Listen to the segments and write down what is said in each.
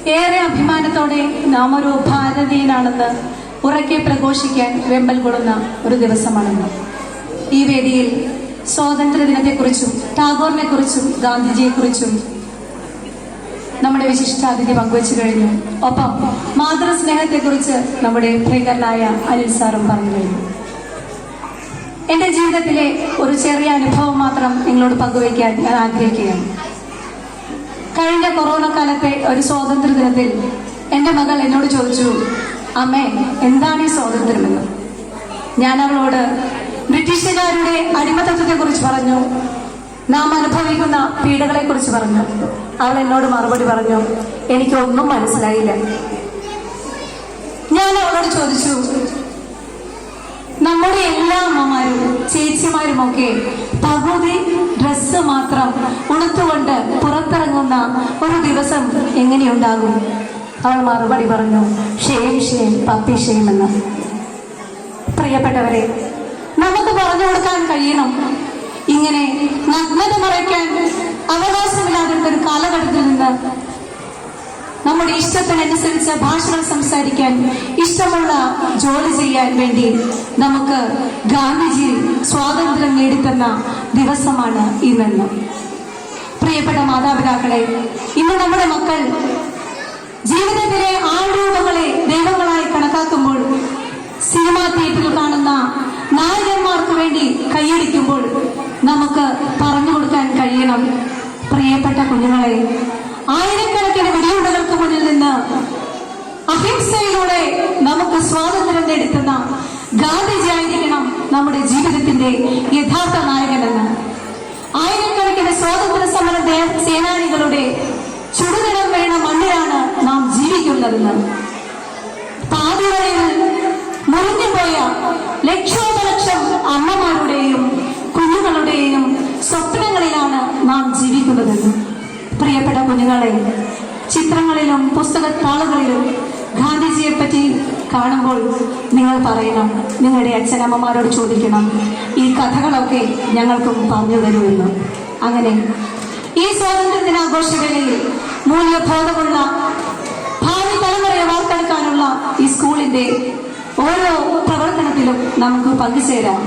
ഏറെ അഭിമാനത്തോടെ നാം ഒരു ഭാരതീയനാണെന്ന് ഉറക്കെ പ്രഘോഷിക്കാൻ വെമ്പൽ കൊള്ളുന്ന ഒരു ദിവസമാണെന്ന്. ഈ വേദിയിൽ സ്വാതന്ത്ര്യ ദിനത്തെക്കുറിച്ചും ടാഗോറിനെ കുറിച്ചും ഗാന്ധിജിയെക്കുറിച്ചും നമ്മുടെ വിശിഷ്ടാതിഥി പങ്കുവച്ചു കഴിഞ്ഞു. ഒപ്പം മാതൃസ്നേഹത്തെക്കുറിച്ച് നമ്മുടെ പ്രിയങ്കരനായ അനിൽ സാറും പറഞ്ഞു കഴിഞ്ഞു. എന്റെ ജീവിതത്തിലെ ഒരു ചെറിയ അനുഭവം മാത്രം നിങ്ങളോട് പങ്കുവയ്ക്കാൻ ഞാൻ ആഗ്രഹിക്കുകയാണ്. കഴിഞ്ഞ കൊറോണ കാലത്തെ ഒരു സ്വാതന്ത്ര്യ ദിനത്തിൽ എന്റെ മകൾ എന്നോട് ചോദിച്ചു, അമ്മേ, എന്താണ് ഈ സ്വാതന്ത്ര്യമെന്ന്. ഞാൻ അവളോട് ബ്രിട്ടീഷുകാരുടെ അടിമത്തത്തെ കുറിച്ച് പറഞ്ഞു, നാം അനുഭവിക്കുന്ന പീഡകളെ കുറിച്ച് പറഞ്ഞു. അവൾ എന്നോട് മറുപടി പറഞ്ഞു, എനിക്കൊന്നും മനസ്സിലായില്ല. ഞാൻ അവളോട് ചോദിച്ചു, നമ്മുടെ എല്ലാ അമ്മമാരും ചേച്ചിമാരുമൊക്കെ പകുതി ഡ്രസ്സ് മാത്രം ഉടുത്തുകൊണ്ട് പുറത്തിറങ്ങുന്ന ഒരു ദിവസം എങ്ങനെയുണ്ടാകും? അവൾ മറുപടി പറഞ്ഞു, ഷെയിം ഷെയിം പപ്പി ഷെയിം എന്ന്. പ്രിയപ്പെട്ടവരെ, നമുക്ക് പറഞ്ഞു കൊടുക്കാൻ കഴിയണം, ഇങ്ങനെ നഗ്നത മറയ്ക്കാൻ അവകാശമില്ലാത്ത ഒരു കാലഘട്ടത്തിൽ നിന്ന് നമ്മുടെ ഇഷ്ടത്തിനനുസരിച്ച് ഭാഷകൾ സംസാരിക്കാൻ, ഇഷ്ടമുള്ള ജോലി ചെയ്യാൻ വേണ്ടി നമുക്ക് ഗാന്ധിജി സ്വാതന്ത്ര്യം നേടിത്തന്ന ദിവസമാണ് ഇന്നെന്ന്. പ്രിയപ്പെട്ട മാതാപിതാക്കളെ, ഇന്ന് നമ്മുടെ മക്കൾ ജീവിതത്തിലെ ആൾരൂപങ്ങളെ ദൈവങ്ങളായി കണക്കാക്കുമ്പോൾ, സിനിമാ തിയേറ്ററിൽ കാണുന്ന നായകന്മാർക്ക് വേണ്ടി കൈയടിക്കുമ്പോൾ നമുക്ക് പറഞ്ഞു കൊടുക്കാൻ കഴിയണം, പ്രിയപ്പെട്ട കുഞ്ഞുങ്ങളെ, ആയിരക്കണക്കിന് വെടിയുണ്ടകൾക്ക് മുന്നിൽ നിന്ന് അഹിംസയിലൂടെ നമുക്ക് സ്വാതന്ത്ര്യം നേടിത്തുന്ന ഗാന്ധിജി ആയിരിക്കണം നമ്മുടെ ജീവിതത്തിന്റെ യഥാർത്ഥ നായകനെന്ന്. ആയിരക്കണക്കിന് സ്വാതന്ത്ര്യ സമര സേനാനികളുടെ ചുടുനിടം വീണ മണ്ണിലാണ് നാം ജീവിക്കുന്നതെന്ന്. പാതിവഴിയിൽ മുറിഞ്ഞുപോയ ലക്ഷോപലക്ഷം അമ്മമാരുടെയും കുഞ്ഞുങ്ങളുടെയും സ്വപ്നങ്ങളിലാണ് നാം ജീവിക്കുന്നതെന്ന്. പ്രിയപ്പെട്ട കുഞ്ഞുങ്ങളെ, ചിത്രങ്ങളിലും പുസ്തകത്താളുകളിലും ഗാന്ധിജിയെ പറ്റി കാണുമ്പോൾ നിങ്ങൾ പറയണം, നിങ്ങളുടെ അച്ഛനമ്മമാരോട് ചോദിക്കണം, ഈ കഥകളൊക്കെ ഞങ്ങൾക്കും പറഞ്ഞു തരുമെന്ന്. അങ്ങനെ ഈ സ്വാതന്ത്ര്യ ദിനാഘോഷവേളയിൽ മൂല്യബോധമുള്ള ഭാവി തലമുറയെ വാർത്തെടുക്കാനുള്ള ഈ സ്കൂളിന്റെ ഓരോ പ്രവർത്തനത്തിലും നമുക്ക് പങ്കുചേരാം.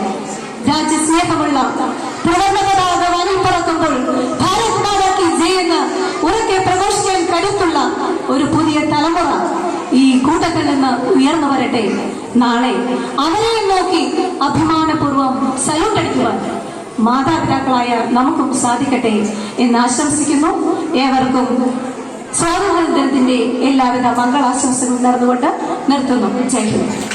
രാജ്യസ്നേഹമുള്ള ത്രിവർണ്ണ പതാക വാനിൽ പറക്കുമ്പോൾ ഭാരത് മാതാ കി ജയ് എന്ന് ഉറക്കെ പ്രഘോഷിക്കാൻ കരുത്തുള്ള ഒരു പുതിയ തലമുറ ഈ കൂട്ടത്തിൽ നിന്ന് ഉയർന്നു വരട്ടെ. നാളെ അവരെയും നോക്കി അഭിമാനപൂർവ്വം സല്യൂട്ട് അടിക്കുവാൻ മാതാപിതാക്കളായ നമുക്കും സാധിക്കട്ടെ എന്ന് ആശംസിക്കുന്നു. ഏവർക്കും സ്വാതന്ത്ര്യ ദിനത്തിന്റെ എല്ലാവിധ മംഗളാശംസകളും നേർന്നുകൊണ്ട് നിർത്തുന്നു. ജയ് ഹിന്ദ്.